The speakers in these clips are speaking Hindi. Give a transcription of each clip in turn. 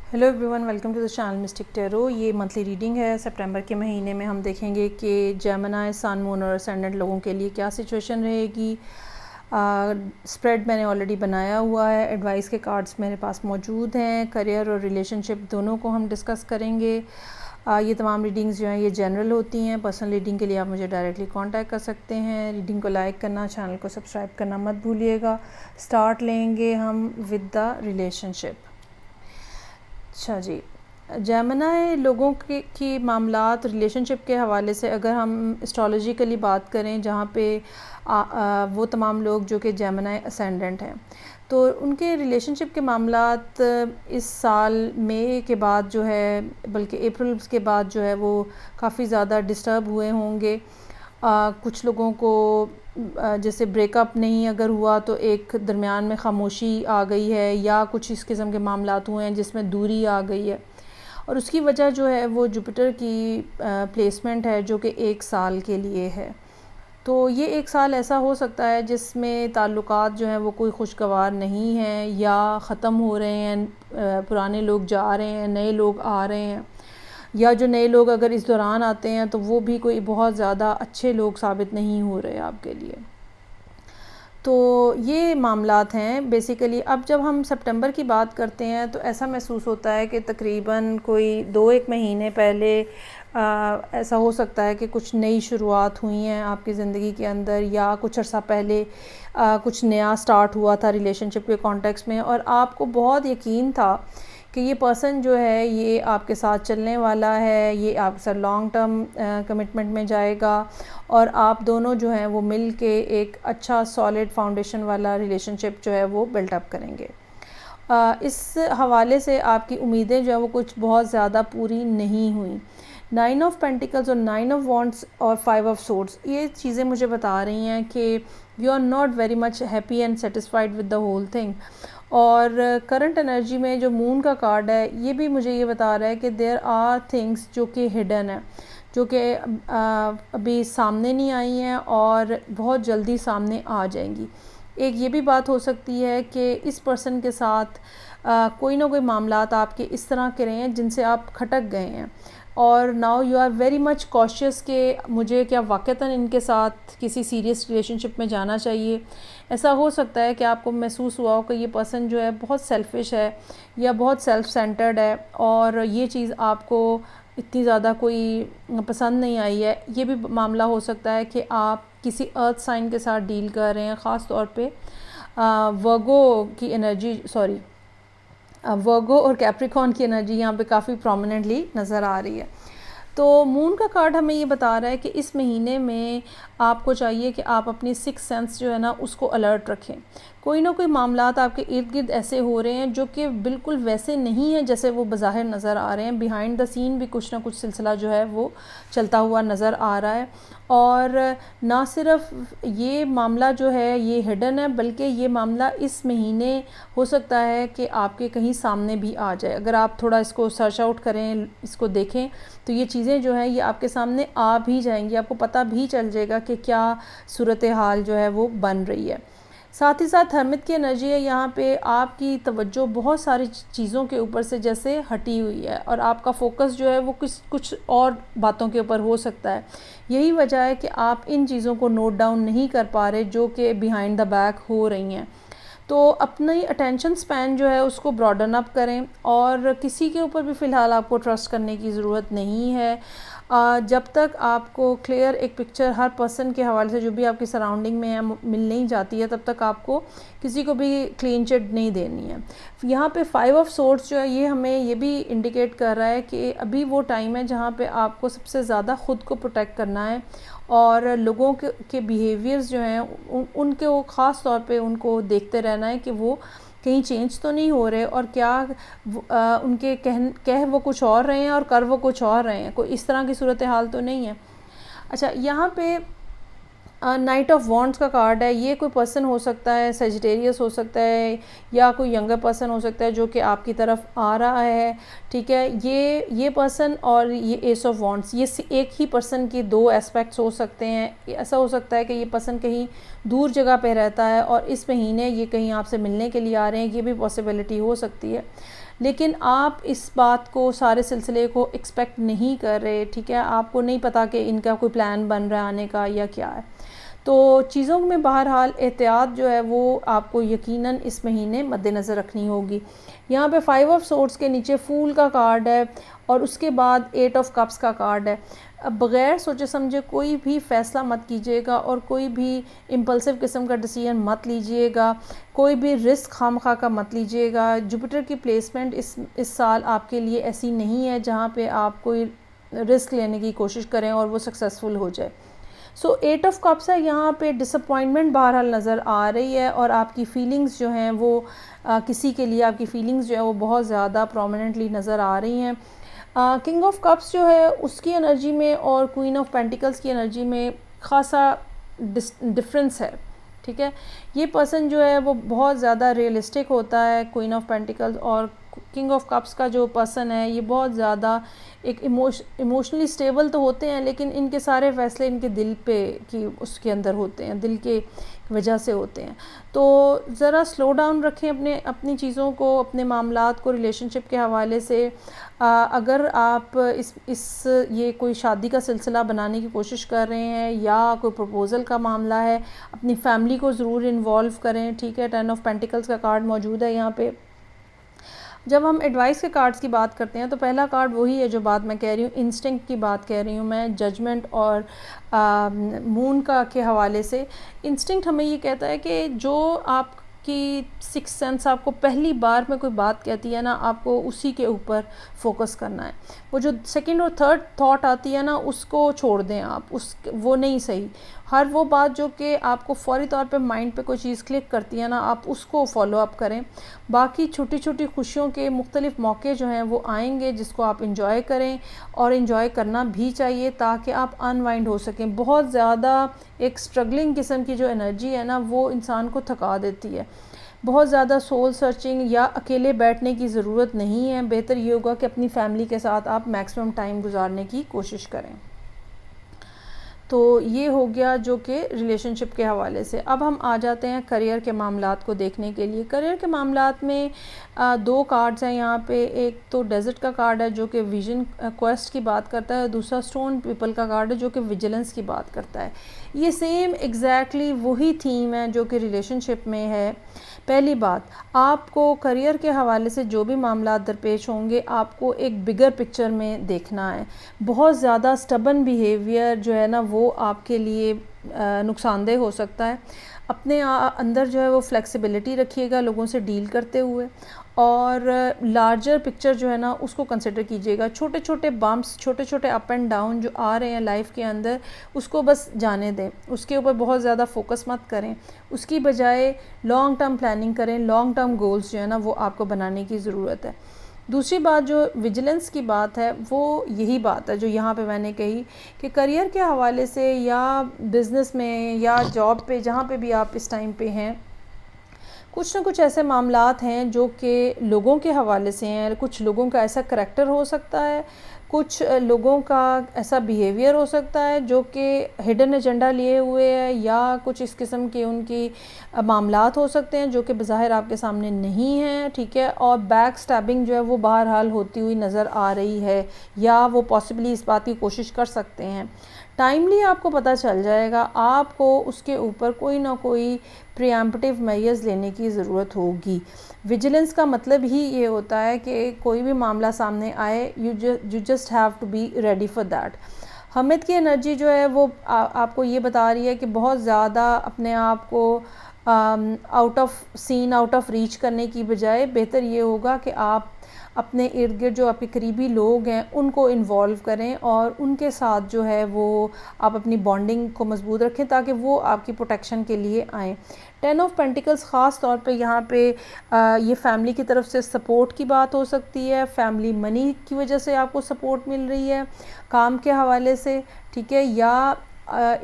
Hello everyone, welcome to the channel Mystic Tarot. ये मंथली रीडिंग है। सितंबर के महीने में हम देखेंगे कि जेमिनी, सन, मून और असेंडेंट लोगों के लिए क्या सिचुएशन रहेगी। स्प्रेड मैंने ऑलरेडी बनाया हुआ है। एडवाइस के कार्ड्स मेरे पास मौजूद हैं। करियर और रिलेशनशिप दोनों को हम डिस्कस करेंगे। ये तमाम रीडिंग्स जो हैं ये जनरल होती हैं। पर्सनल रीडिंग के लिए आप मुझे डायरेक्टली कांटेक्ट कर सकते हैं। रीडिंग को लाइक करना, चैनल को सब्सक्राइब करना मत भूलिएगा। स्टार्ट लेंगे हम विद द रिलेशनशिप। अच्छा जी, जेमिनी लोगों की मामलात रिलेशनशिप के हवाले से अगर हम एस्ट्रोलॉजिकली बात करें, जहाँ पे वो तमाम लोग जो कि जेमिनी असेंडेंट हैं, तो उनके रिलेशनशिप के मामलात इस साल मई के बाद जो है, बल्कि अप्रैल के बाद जो है वो काफ़ी ज़्यादा डिस्टर्ब हुए होंगे। कुछ लोगों को जैसे ब्रेकअप नहीं अगर हुआ तो एक दरमियान में ख़ामोशी आ गई है, या कुछ इस किस्म के मामलात हुए हैं जिसमें दूरी आ गई है, और उसकी वजह जो है वो जुपिटर की प्लेसमेंट है जो कि 1 साल के लिए है। तो ये 1 साल ऐसा हो सकता है जिसमें ताल्लुकात जो हैं वो कोई खुशगवार नहीं हैं, या ख़त्म हो रहे हैं। पुराने लोग जा रहे हैं, नए लोग आ रहे हैं, या जो नए लोग अगर इस दौरान आते हैं तो वो भी कोई बहुत ज़्यादा अच्छे लोग साबित नहीं हो रहे आपके लिए। तो ये मामलात हैं बेसिकली। अब जब हम सितंबर की बात करते हैं तो ऐसा महसूस होता है कि तकरीबन कोई 2-1 महीने पहले ऐसा हो सकता है कि कुछ नई शुरुआत हुई हैं आपकी ज़िंदगी के अंदर, या कुछ अर्सा पहले कुछ नया स्टार्ट हुआ था रिलेशनशिप के कॉन्टेक्स्ट में, और आपको बहुत यकीन था कि ये पर्सन जो है ये आपके साथ चलने वाला है, ये आपके साथ लॉन्ग टर्म कमिटमेंट में जाएगा, और आप दोनों जो हैं वो मिल के एक अच्छा सॉलिड फाउंडेशन वाला रिलेशनशिप जो है वो बिल्टअप करेंगे। इस हवाले से आपकी उम्मीदें जो है वो कुछ बहुत ज़्यादा पूरी नहीं हुई। 9 ऑफ पेंटिकल्स और 9 ऑफ वॉन्ड्स और 5 ऑफ सोर्ड्स ये चीज़ें मुझे बता रही हैं कि you are not very much happy and satisfied with the whole thing. और करंट एनर्जी में जो मून का कार्ड है ये भी मुझे ये बता रहा है कि देयर आर थिंग्स जो कि हिडन है, जो कि अभी सामने नहीं आई हैं और बहुत जल्दी सामने आ जाएंगी। एक ये भी बात हो सकती है कि इस पर्सन के साथ कोई ना कोई मामलात आपके इस तरह के रहे हैं जिनसे आप खटक गए हैं, और now you are very much cautious कि मुझे क्या वाक़तन इनके साथ किसी सीरियस रिलेशनशिप में जाना चाहिए। ऐसा हो सकता है कि आपको महसूस हुआ हो कि ये पर्सन जो है बहुत सेल्फ़िश है या बहुत सेल्फ सेंटर्ड है, और ये चीज़ आपको इतनी ज़्यादा कोई पसंद नहीं आई है। ये भी मामला हो सकता है कि आप किसी अर्थ साइन के साथ डील कर रहे हैं, ख़ास तौर पे वर्गो की एनर्जी, वर्गो और कैप्रिकॉर्न की एनर्जी यहाँ पे काफ़ी प्रोमिनेंटली नज़र आ रही है। तो मून का कार्ड हमें ये बता रहा है कि इस महीने में आपको चाहिए कि आप अपनी 6th सेंस जो है ना उसको अलर्ट रखें। कोई ना कोई मामलात आपके इर्द गिर्द ऐसे हो रहे हैं जो कि बिल्कुल वैसे नहीं हैं जैसे वो बज़ाहिर नज़र आ रहे हैं। बिहाइंड द सीन भी कुछ ना कुछ सिलसिला जो है वो चलता हुआ नज़र आ रहा है, और ना सिर्फ ये मामला जो है ये हिडन है, बल्कि ये मामला इस महीने हो सकता है कि आपके कहीं सामने भी आ जाए। अगर आप थोड़ा इसको सर्च आउट करें, इसको देखें, तो ये चीज़ें जो हैं ये आपके सामने आ भी जाएंगी। आपको पता भी चल जाएगा कि क्या सूरत हाल जो है वो बन रही है। साथ ही साथ हर्मिट की एनर्जी है यहाँ पे। आपकी तवज्जो बहुत सारी चीज़ों के ऊपर से जैसे हटी हुई है, और आपका फोकस जो है वो कुछ और बातों के ऊपर हो सकता है। यही वजह है कि आप इन चीज़ों को नोट डाउन नहीं कर पा रहे जो कि बिहाइंड द बैक हो रही हैं। तो अपनी अटेंशन स्पैन जो है उसको ब्रॉडन अप करें, और किसी के ऊपर भी फ़िलहाल आपको ट्रस्ट करने की ज़रूरत नहीं है। जब तक आपको क्लियर एक पिक्चर हर पर्सन के हवाले से जो भी आपकी सराउंडिंग में है मिल नहीं जाती है, तब तक आपको किसी को भी क्लीन चिट नहीं देनी है। यहाँ पे 5 ऑफ सोर्ड्स जो है ये हमें ये भी इंडिकेट कर रहा है कि अभी वो टाइम है जहाँ पे आपको सबसे ज़्यादा ख़ुद को प्रोटेक्ट करना है, और लोगों के बिहेवियर्स जो हैं उनके वो ख़ास तौर पे उनको देखते रहना है कि वो कहीं चेंज तो नहीं हो रहे, और क्या उनके कह वो कुछ और रहे हैं और कर वो कुछ और रहे हैं, कोई इस तरह की सूरत हाल तो नहीं है। अच्छा, यहाँ पे नाइट ऑफ वॉन्ड्स का कार्ड है। ये कोई पर्सन हो सकता है, सजिटेरियस हो सकता है, या कोई यंगर पर्सन हो सकता है जो कि आपकी तरफ आ रहा है। ठीक है, ये पर्सन और ये एस ऑफ वॉन्ड्स, ये एक ही पर्सन की 2 एस्पेक्ट्स हो सकते हैं। ऐसा हो सकता है कि ये पर्सन कहीं दूर जगह पे रहता है और इस महीने ये कहीं आपसे मिलने के लिए आ रहे हैं, ये भी पॉसिबिलिटी हो सकती है। लेकिन आप इस बात को, सारे सिलसिले को एक्सपेक्ट नहीं कर रहे, ठीक है, आपको नहीं पता कि इनका कोई प्लान बन रहा है आने का या क्या है। तो चीज़ों में बहरहाल एहतियात जो है वो आपको यकीनन इस महीने मद्देनज़र रखनी होगी। यहाँ पे 5 ऑफ सोर्ड्स के नीचे फूल का कार्ड है और उसके बाद 8 ऑफ कप्स का कार्ड है। अब बग़ैर सोचे समझे कोई भी फ़ैसला मत कीजिएगा और कोई भी इम्पल्सिव किस्म का डिसीजन मत लीजिएगा, कोई भी रिस्क खामखा का मत लीजिएगा। जुपिटर की प्लेसमेंट इस साल आपके लिए ऐसी नहीं है जहाँ पे आप कोई रिस्क लेने की कोशिश करें और वो सक्सेसफुल हो जाए। सो 8 ऑफ कप्स है, यहाँ पे डिसअपॉइंटमेंट बहरहाल नज़र आ रही है और आपकी फ़ीलिंग्स जो हैं वो किसी के लिए आपकी फ़ीलिंग्स जो है वो बहुत ज़्यादा प्रोमिनेंटली नज़र आ रही हैं। किंग ऑफ कप्स जो है उसकी एनर्जी में और क्वीन ऑफ पेंटिकल्स की एनर्जी में ख़ासा डिफरेंस है, ठीक है। ये पर्सन जो है वो बहुत ज़्यादा रियलिस्टिक होता है, क्वीन ऑफ पेंटिकल्स, और किंग ऑफ कप्स का जो पर्सन है ये बहुत ज़्यादा एक इमोशनली स्टेबल तो होते हैं, लेकिन इनके सारे फ़ैसले इनके दिल पे की उसके अंदर होते हैं, दिल के वजह से होते हैं। तो ज़रा स्लो डाउन रखें अपनी चीज़ों को, अपने मामलात को रिलेशनशिप के हवाले से। अगर आप ये कोई शादी का सिलसिला बनाने की कोशिश कर रहे हैं या कोई प्रपोज़ल का मामला है, अपनी फैमिली को ज़रूर इन्वॉल्व करें, ठीक है। 10 ऑफ पेंटिकल्स का कार्ड मौजूद है यहाँ पे। जब हम एडवाइस के कार्ड्स की बात करते हैं तो पहला कार्ड वही है जो बात मैं कह रही हूँ, इंस्टिंक्ट की बात कह रही हूँ मैं, जजमेंट और मून का के हवाले से। इंस्टिंक्ट हमें ये कहता है कि जो आपकी सिक्स सेंस आपको पहली बार में कोई बात कहती है ना, आपको उसी के ऊपर फोकस करना है। वो जो सेकंड और थर्ड थॉट आती है ना, उसको छोड़ दें आप, वो नहीं सही। हर वो बात जो कि आपको फौरी तौर पे माइंड पे कोई चीज़ क्लिक करती है ना, आप उसको फॉलो अप करें। बाकी छोटी छोटी खुशियों के मुख्तलिफ मौके जो हैं वो आएंगे, जिसको आप इंजॉय करें और इंजॉय करना भी चाहिए ताकि आप अनवाइंड हो सकें। बहुत ज़्यादा एक स्ट्रगलिंग किस्म की जो एनर्जी है ना, वो इंसान को थका देती है। बहुत ज़्यादा सोल सर्चिंग या अकेले बैठने की ज़रूरत नहीं है। बेहतर ये होगा कि अपनी फैमिली के साथ आप मैक्सिमम टाइम गुजारने की कोशिश करें। तो ये हो गया जो कि रिलेशनशिप के हवाले से। अब हम आ जाते हैं करियर के मामलात को देखने के लिए। करियर के मामलात में दो कार्ड्स हैं यहाँ पे। एक तो डेजर्ट का कार्ड है जो कि विजन क्वेस्ट की बात करता है, दूसरा स्टोन पीपल का कार्ड है जो कि विजिलेंस की बात करता है। ये सेम एग्जैक्टली वही थीम है जो कि रिलेशनशिप में है। पहली बात, आपको करियर के हवाले से जो भी मामला दरपेश होंगे, आपको एक बिगर पिक्चर में देखना है। बहुत ज़्यादा स्टबन बिहेवियर जो है ना, वो आपके लिए नुकसानदेह हो सकता है। अपने अंदर जो है वो फ्लेक्सिबिलिटी रखिएगा लोगों से डील करते हुए, और लार्जर पिक्चर जो है ना उसको कंसिडर कीजिएगा। छोटे छोटे बम्प्स, छोटे छोटे अप एंड डाउन जो आ रहे हैं लाइफ के अंदर, उसको बस जाने दें, उसके ऊपर बहुत ज़्यादा फोकस मत करें। उसकी बजाय लॉन्ग टर्म प्लानिंग करें। लॉन्ग टर्म गोल्स जो है ना वो आपको बनाने की ज़रूरत है। दूसरी बात जो विजिलेंस की बात है, वो यही बात है जो यहाँ पे मैंने कही कि करियर के हवाले से या बिज़नेस में या जॉब पे, जहाँ पे भी आप इस टाइम पे हैं, कुछ ना कुछ ऐसे मामलात हैं जो कि लोगों के हवाले से हैं। कुछ लोगों का ऐसा करैक्टर हो सकता है, कुछ लोगों का ऐसा बिहेवियर हो सकता है जो कि हिडन एजेंडा लिए हुए है, या कुछ इस किस्म के उनकी मामलात हो सकते हैं जो कि बज़ाहिर आपके सामने नहीं हैं, ठीक है। और बैक स्टैबिंग जो है वो बहरहाल होती हुई नज़र आ रही है, या वो पॉसिबली इस बात की कोशिश कर सकते हैं। टाइमली आपको पता चल जाएगा, आपको उसके ऊपर कोई ना कोई प्रिएम्प्टिव मेजर्स लेने की ज़रूरत होगी। विजिलेंस का मतलब ही ये होता है कि कोई भी मामला सामने आए, you just have to be ready for that. Hamid की एनर्जी जो है वो आपको ये बता रही है कि बहुत ज़्यादा अपने आप को out of scene, out of reach करने की बजाय बेहतर ये होगा कि आप अपने इर्द गिर्द जो आपके करीबी लोग हैं उनको इन्वॉल्व करें और उनके साथ जो है वो आप अपनी बॉन्डिंग को मजबूत रखें ताकि वो आपकी प्रोटेक्शन के लिए आएँ। 10 ऑफ पेंटिकल्स ख़ास तौर पे यहाँ पे ये फैमिली की तरफ से सपोर्ट की बात हो सकती है। फैमिली मनी की वजह से आपको सपोर्ट मिल रही है काम के हवाले से, ठीक है। या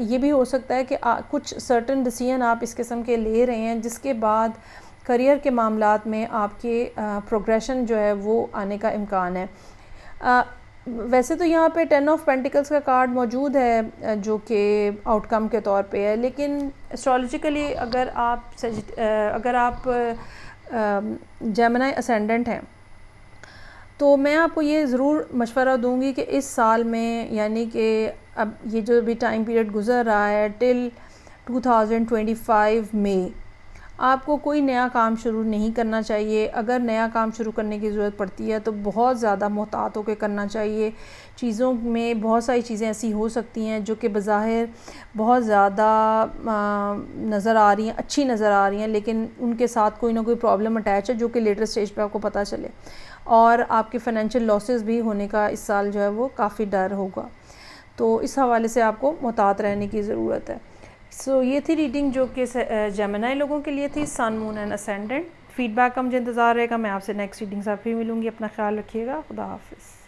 ये भी हो सकता है कि कुछ सर्टेन डिसीजन आप इस किस्म के ले रहे हैं जिसके बाद करियर के मामलात में आपके प्रोग्रेशन जो है वो आने का इम्कान है। वैसे तो यहाँ पे 10 ऑफ पेंटिकल्स का कार्ड मौजूद है जो कि आउटकम के तौर पे है, लेकिन एस्ट्रोलॉजिकली अगर आप जेमिनी असेंडेंट हैं तो मैं आपको ये ज़रूर मशवरा दूंगी कि इस साल में, यानी कि अब ये जो भी टाइम पीरियड गुज़र रहा है टिल 2025 में, आपको कोई नया काम शुरू नहीं करना चाहिए। अगर नया काम शुरू करने की ज़रूरत पड़ती है तो बहुत ज़्यादा मोहतात होकर करना चाहिए। चीज़ों में बहुत सारी चीज़ें ऐसी हो सकती हैं जो कि बज़ाहिर बहुत ज़्यादा नज़र आ रही हैं, अच्छी नज़र आ रही हैं, लेकिन उनके साथ कोई ना कोई प्रॉब्लम अटैच है जो कि लेटर स्टेज पे आपको पता चले, और आपके फाइनेंशियल लॉसेस भी होने का इस साल जो है वो काफ़ी डर होगा। तो इस हवाले से आपको मोहतात रहने की ज़रूरत है। ये थी रीडिंग जो कि जेमिनी लोगों के लिए थी, सन, मून एंड असेंडेंट। फीडबैक का मुझे इंतज़ार रहेगा। मैं आपसे नेक्स्ट रीडिंग से फिर मिलूँगी। अपना ख्याल रखिएगा। खुदा हाफिज़।